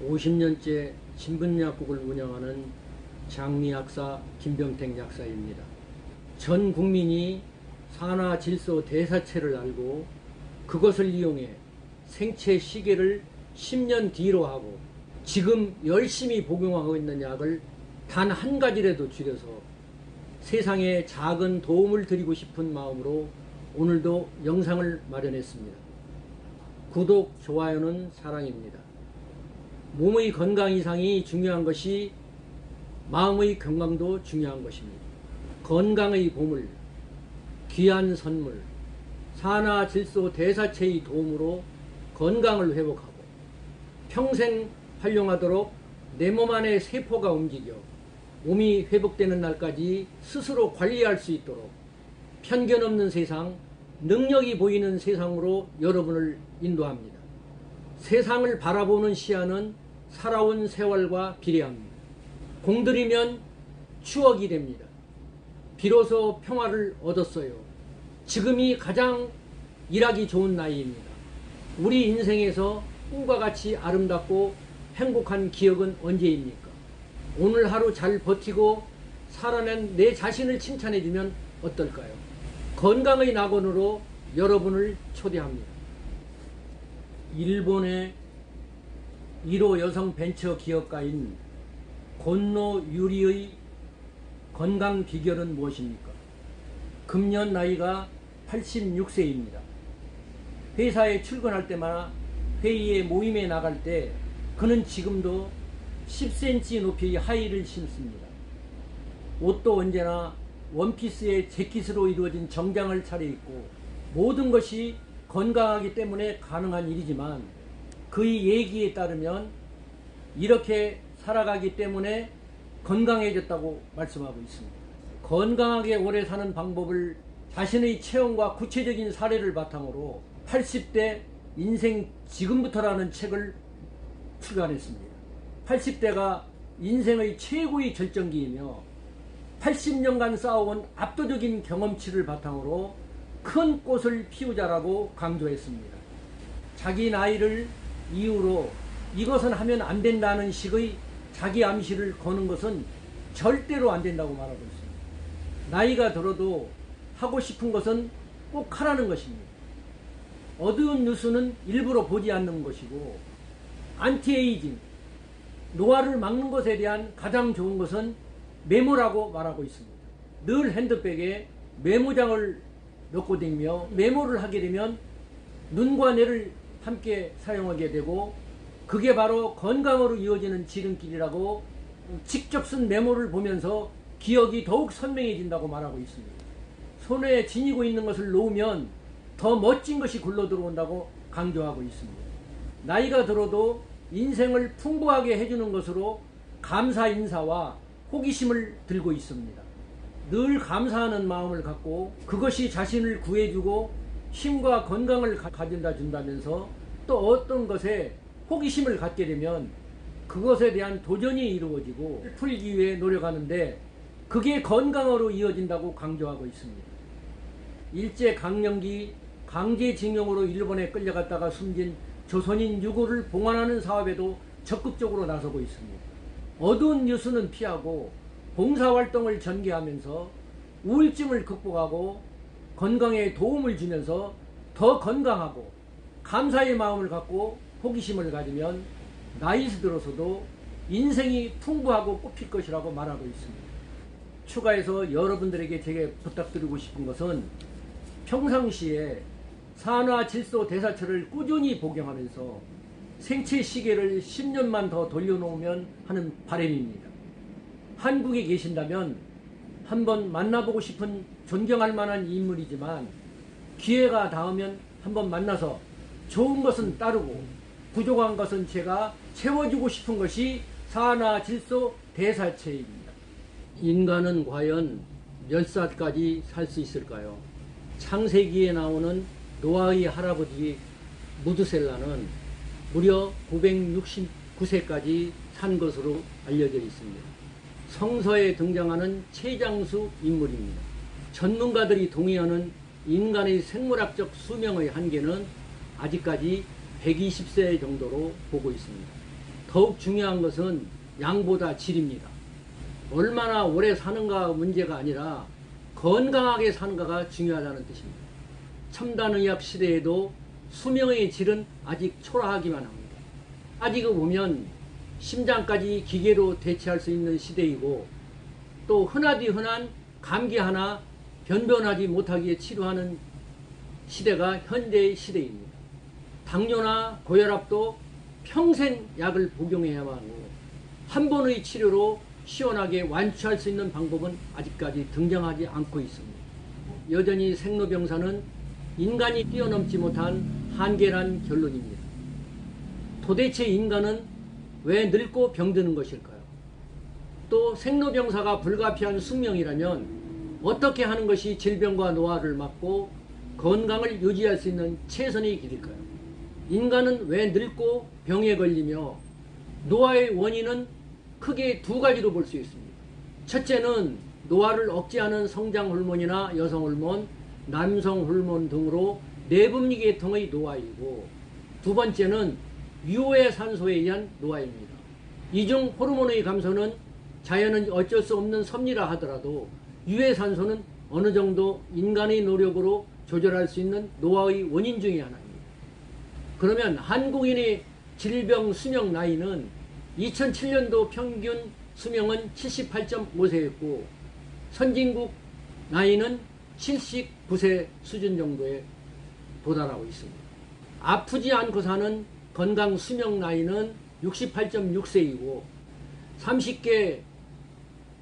50년째 진근약국을 운영하는 장미약사 김병택 약사입니다. 전 국민이 산화질소 대사체를 알고 그것을 이용해 생체 시계를 10년 뒤로 하고 지금 열심히 복용하고 있는 약을 단 한 가지라도 줄여서 세상에 작은 도움을 드리고 싶은 마음으로 오늘도 영상을 마련했습니다. 구독, 좋아요는 사랑입니다. 몸의 건강 이상이 중요한 것이 마음의 건강도 중요한 것입니다. 건강의 보물, 귀한 선물, 산화질소 대사체의 도움으로 건강을 회복하고 평생 활용하도록 내 몸 안의 세포가 움직여 몸이 회복되는 날까지 스스로 관리할 수 있도록 편견 없는 세상, 능력이 보이는 세상으로 여러분을 인도합니다. 세상을 바라보는 시야는 살아온 세월과 비례합니다. 공들이면 추억이 됩니다. 비로소 평화를 얻었어요. 지금이 가장 일하기 좋은 나이입니다. 우리 인생에서 꿈과 같이 아름답고 행복한 기억은 언제입니까? 오늘 하루 잘 버티고 살아낸 내 자신을 칭찬해주면 어떨까요? 건강의 낙원으로 여러분을 초대합니다. 일본의 1호 여성 벤처 기업가인 곤노 유리의 건강 비결은 무엇입니까? 금년 나이가 86세입니다. 회사에 출근할 때마다 회의에 모임에 나갈 때 그는 지금도 10cm 높이의 하의를 신습니다. 옷도 언제나 원피스에 재킷으로 이루어진 정장을 차려입고 모든 것이 건강하기 때문에 가능한 일이지만 그의 얘기에 따르면 이렇게 살아가기 때문에 건강해졌다고 말씀하고 있습니다. 건강하게 오래 사는 방법을 자신의 체험과 구체적인 사례를 바탕으로 80대 인생 지금부터라는 책을 출간했습니다. 80대가 인생의 최고의 절정기이며 80년간 쌓아온 압도적인 경험치를 바탕으로 큰 꽃을 피우자라고 강조했습니다. 자기 나이를 이유로 이것은 하면 안 된다는 식의 자기 암시를 거는 것은 절대로 안 된다고 말하고 있습니다. 나이가 들어도 하고 싶은 것은 꼭 하라는 것입니다. 어두운 뉴스는 일부러 보지 않는 것이고 안티에이징, 노화를 막는 것에 대한 가장 좋은 것은 메모라고 말하고 있습니다. 늘 핸드백에 메모장을 넣고 다니며 메모를 하게 되면 눈과 뇌를 함께 사용하게 되고 그게 바로 건강으로 이어지는 지름길이라고 직접 쓴 메모를 보면서 기억이 더욱 선명해진다고 말하고 있습니다. 손에 지니고 있는 것을 놓으면 더 멋진 것이 굴러 들어온다고 강조하고 있습니다. 나이가 들어도 인생을 풍부하게 해주는 것으로 감사 인사와 호기심을 들고 있습니다. 늘 감사하는 마음을 갖고 그것이 자신을 구해주고 힘과 건강을 가진다 준다면서 또 어떤 것에 호기심을 갖게 되면 그것에 대한 도전이 이루어지고 풀기 위해 노력하는데 그게 건강으로 이어진다고 강조하고 있습니다. 일제강점기 강제징용으로 일본에 끌려갔다가 숨진 조선인 유고를 봉환하는 사업에도 적극적으로 나서고 있습니다. 어두운 뉴스는 피하고 봉사활동을 전개하면서 우울증을 극복하고 건강에 도움을 주면서 더 건강하고 감사의 마음을 갖고 호기심을 가지면 나이 들어서도 인생이 풍부하고 꽃필 것이라고 말하고 있습니다. 추가해서 여러분들에게 제게 부탁드리고 싶은 것은 평상시에 산화질소 대사체를 꾸준히 복용하면서 생체 시계를 10년만 더 돌려놓으면 하는 바람입니다. 한국에 계신다면 한번 만나보고 싶은 존경할 만한 인물이지만 기회가 닿으면 한번 만나서 좋은 것은 따르고 부족한 것은 제가 채워주고 싶은 것이 산화질소 대사체입니다. 인간은 과연 몇 살까지 살 수 있을까요? 창세기에 나오는 노아의 할아버지 무드셀라는 무려 969세까지 산 것으로 알려져 있습니다. 성서에 등장하는 최장수 인물입니다. 전문가들이 동의하는 인간의 생물학적 수명의 한계는 아직까지 120세 정도로 보고 있습니다. 더욱 중요한 것은 양보다 질입니다. 얼마나 오래 사는가 문제가 아니라 건강하게 사는가가 중요하다는 뜻입니다. 첨단의학 시대에도 수명의 질은 아직 초라하기만 합니다. 아직 보면 심장까지 기계로 대체할 수 있는 시대이고, 또 흔하디 흔한 감기 하나 변변하지 못하기에 치료하는 시대가 현대의 시대입니다. 당뇨나 고혈압도 평생 약을 복용해야만 하고, 한 번의 치료로 시원하게 완치할 수 있는 방법은 아직까지 등장하지 않고 있습니다. 여전히 생로병사는 인간이 뛰어넘지 못한 한계란 결론입니다. 도대체 인간은 왜 늙고 병드는 것일까요? 또 생로병사가 불가피한 숙명이라면 어떻게 하는 것이 질병과 노화를 막고 건강을 유지할 수 있는 최선의 길일까요? 인간은 왜 늙고 병에 걸리며 노화의 원인은 크게 두 가지로 볼 수 있습니다. 첫째는 노화를 억제하는 성장 호르몬이나 여성 호르몬, 남성 호르몬 등으로 내분비 계통의 노화이고, 두 번째는 유해 산소에 의한 노화입니다. 이중 호르몬의 감소는 자연은 어쩔 수 없는 섭리라 하더라도 유해 산소는 어느 정도 인간의 노력으로 조절할 수 있는 노화의 원인 중에 하나입니다. 그러면 한국인의 질병 수명 나이는 2007년도 평균 수명은 78.5세였고 선진국 나이는 79세 수준 정도에 도달하고 있습니다. 아프지 않고 사는 건강 수명 나이는 68.6세이고 30개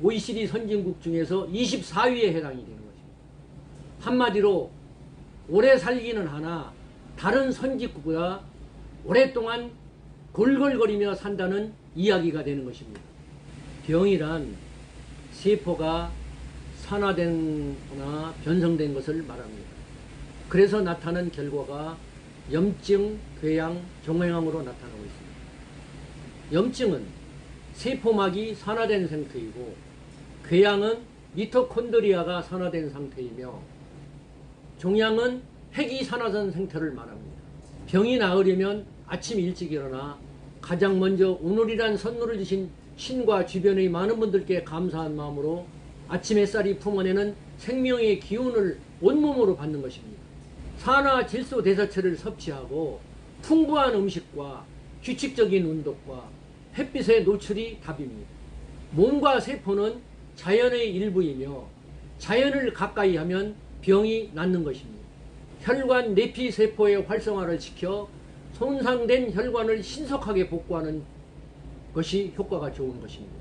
OECD 선진국 중에서 24위에 해당이 되는 것입니다. 한마디로 오래 살기는 하나 다른 선진국보다 오랫동안 골골거리며 산다는 이야기가 되는 것입니다. 병이란 세포가 산화되거나 변성된 것을 말합니다. 그래서 나타난 결과가 염증, 궤양, 종양으로 나타나고 있습니다. 염증은 세포막이 산화된 상태이고, 궤양은 미토콘드리아가 산화된 상태이며, 종양은 핵이 산화된 상태를 말합니다. 병이 나으려면 아침 일찍 일어나 가장 먼저 오늘이란 선물을 주신 신과 주변의 많은 분들께 감사한 마음으로 아침 햇살이 품어내는 생명의 기운을 온몸으로 받는 것입니다. 산화질소대사체를 섭취하고 풍부한 음식과 규칙적인 운동과 햇빛의 노출이 답입니다. 몸과 세포는 자연의 일부이며 자연을 가까이 하면 병이 낫는 것입니다. 혈관 내피세포의 활성화를 시켜 손상된 혈관을 신속하게 복구하는 것이 효과가 좋은 것입니다.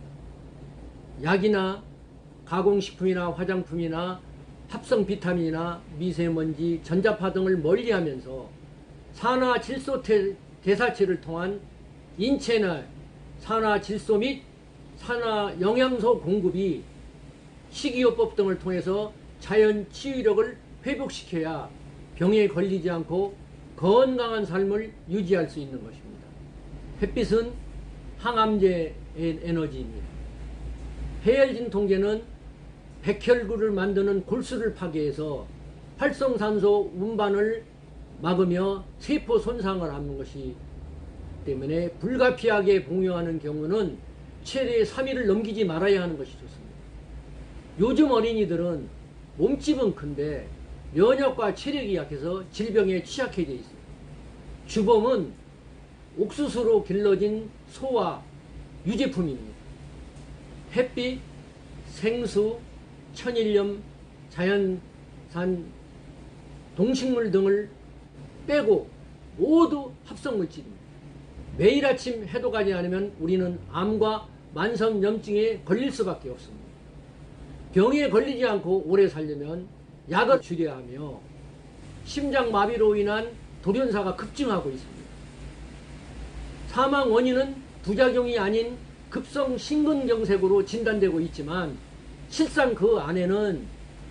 약이나 가공식품이나 화장품이나 합성 비타민이나 미세먼지, 전자파 등을 멀리하면서 산화질소 대사체를 통한 인체나 산화질소 및 산화영양소 공급이 식이요법 등을 통해서 자연 치유력을 회복시켜야 병에 걸리지 않고 건강한 삶을 유지할 수 있는 것입니다. 햇빛은 항암제 에너지입니다. 해열진 통제는 백혈구를 만드는 골수를 파괴해서 활성산소 운반을 막으며 세포 손상을 하는 것이기 때문에 불가피하게 복용하는 경우는 최대 3일을 넘기지 말아야 하는 것이 좋습니다. 요즘 어린이들은 몸집은 큰데 면역과 체력이 약해서 질병에 취약해져 있습니다. 주범은 옥수수로 길러진 소와 유제품입니다. 햇빛, 생수, 천일염, 자연산 동식물 등을 빼고 모두 합성물질입니다. 매일 아침 해독하지 않으면 우리는 암과 만성염증에 걸릴 수밖에 없습니다. 병에 걸리지 않고 오래 살려면 약을 줄여야 하며 심장마비로 인한 돌연사가 급증하고 있습니다. 사망 원인은 부작용이 아닌 급성 심근경색으로 진단되고 있지만 실상 그 안에는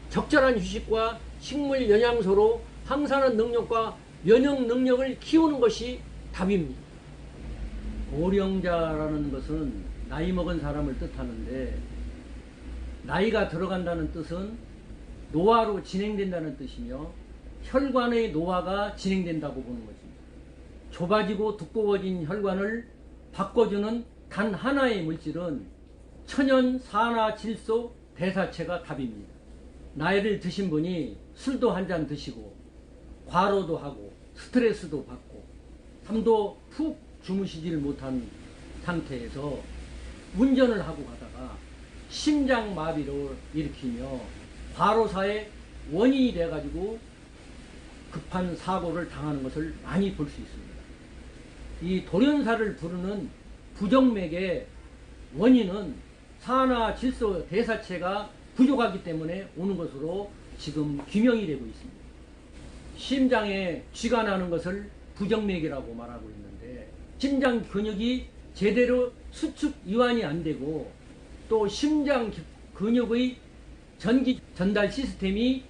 적절한 휴식과 식물 영양소로 항산화 능력과 면역 능력을 키우는 것이 답입니다. 고령자라는 것은 나이 먹은 사람을 뜻하는데, 나이가 들어간다는 뜻은 노화로 진행된다는 뜻이며 혈관의 노화가 진행된다고 보는 것입니다. 좁아지고 두꺼워진 혈관을 바꿔주는 단 하나의 물질은 천연 산화질소 대사체가 답입니다. 나이를 드신 분이 술도 한 잔 드시고 과로도 하고 스트레스도 받고 잠도 푹 주무시질 못한 상태에서 운전을 하고 가다가 심장마비를 일으키며 과로사의 원인이 돼가지고 급한 사고를 당하는 것을 많이 볼 수 있습니다. 이 돌연사를 부르는 부정맥의 원인은 산화질소 대사체가 부족하기 때문에 오는 것으로 지금 규명이 되고 있습니다. 심장에 쥐가 나는 것을 부정맥이라고 말하고 있는데 심장 근육이 제대로 수축 이완이 안 되고 또 심장 근육의 전기 전달 시스템이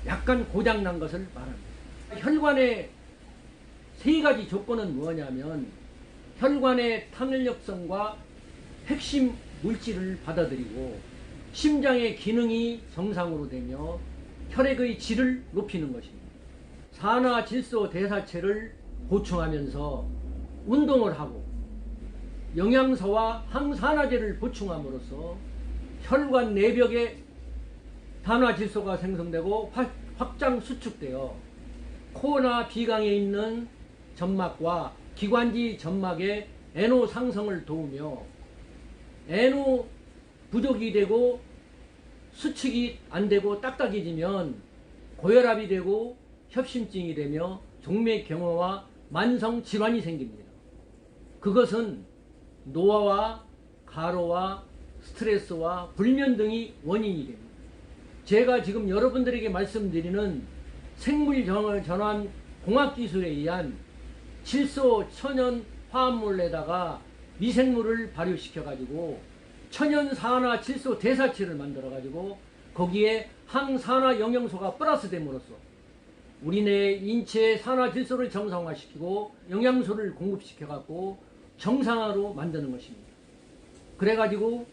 약간 고장난 것을 말합니다. 혈관의 세 가지 조건은 뭐냐면 혈관의 탄력성과 핵심 물질을 받아들이고 심장의 기능이 정상으로 되며 혈액의 질을 높이는 것입니다. 산화질소 대사체를 보충하면서 운동을 하고 영양소와 항산화제를 보충함으로써 혈관 내벽에 산화질소가 생성되고 확장 수축되어 코나 비강에 있는 점막과 기관지 점막의 NO 상승을 도우며 NO 부족이 되고 수축이 안 되고 딱딱해지면 고혈압이 되고 협심증이 되며 종맥경화와 만성 질환이 생깁니다. 그것은 노화와 가로와 스트레스와 불면 등이 원인이 됩니다. 제가 지금 여러분들에게 말씀드리는 생물 전환 공학기술에 의한 질소 천연 화합물에다가 미생물을 발효시켜 가지고 천연 산화 질소 대사체를 만들어 가지고 거기에 항산화 영양소가 플러스 됨으로써 우리네 인체의 산화 질소를 정상화시키고 영양소를 공급시켜 갖고 정상화로 만드는 것입니다. 그래 가지고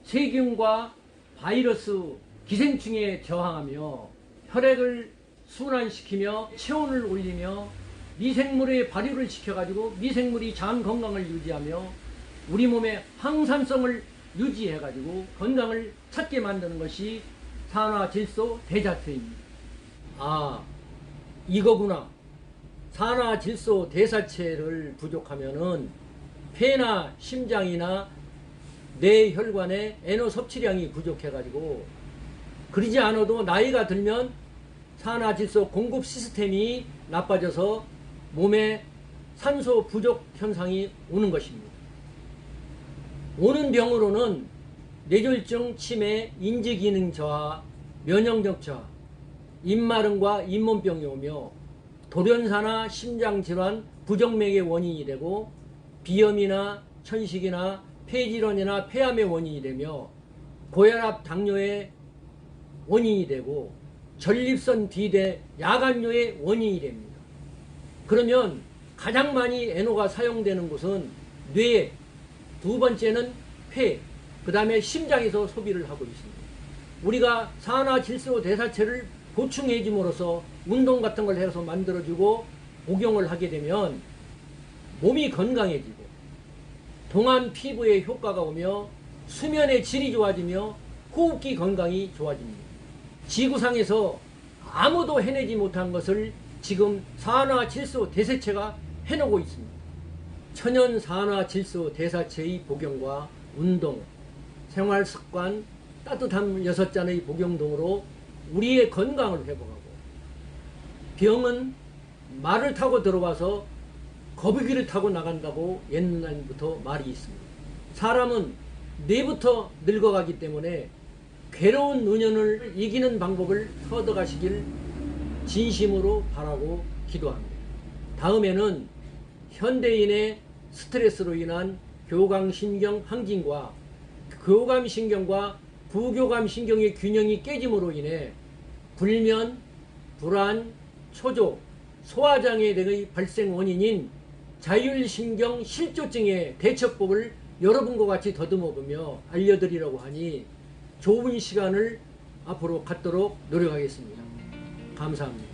세균과 바이러스 기생충에 저항하며 혈액을 순환시키며 체온을 올리며 미생물의 발효를 시켜가지고 미생물이 장 건강을 유지하며 우리 몸의 항산성을 유지해가지고 건강을 찾게 만드는 것이 산화질소 대사체입니다. 아, 이거구나. 산화질소 대사체를 부족하면은 폐나 심장이나 뇌혈관의 NO 섭취량이 부족해가지고 그러지 않아도 나이가 들면 산화질소 공급 시스템이 나빠져서 몸에 산소 부족 현상이 오는 것입니다. 오는 병으로는 뇌졸중, 치매, 인지기능 저하, 면역력 저하, 입마름과 잇몸병이 오며 돌연사나 심장질환, 부정맥의 원인이 되고 비염이나 천식이나 폐질환이나 폐암의 원인이 되며 고혈압, 당뇨의 원인이 되고 전립선 비대, 야간뇨의 원인이 됩니다. 그러면 가장 많이 NO가 사용되는 곳은 뇌, 두 번째는 폐, 그 다음에 심장에서 소비를 하고 있습니다. 우리가 산화질소 대사체를 보충해 줌으로써 운동 같은 걸 해서 만들어주고 복용을 하게 되면 몸이 건강해지고 동안 피부에 효과가 오며 수면의 질이 좋아지며 호흡기 건강이 좋아집니다. 지구상에서 아무도 해내지 못한 것을 지금 산화질소 대사체가 해내고 있습니다. 천연 산화질소 대사체의 복용과 운동, 생활습관, 따뜻한 6잔의 복용 등으로 우리의 건강을 회복하고 병은 말을 타고 들어와서 거북이를 타고 나간다고 옛날부터 말이 있습니다. 사람은 뇌부터 늙어가기 때문에 괴로운 노년을 이기는 방법을 터득하시길 진심으로 바라고 기도합니다. 다음에는 현대인의 스트레스로 인한 교감신경 항진과 교감신경과 부교감신경의 균형이 깨짐으로 인해 불면, 불안, 초조, 소화장애 등의 발생 원인인 자율신경 실조증의 대처법을 여러분과 같이 더듬어 보며 알려드리려고 하니 좋은 시간을 앞으로 갖도록 노력하겠습니다. 감사합니다.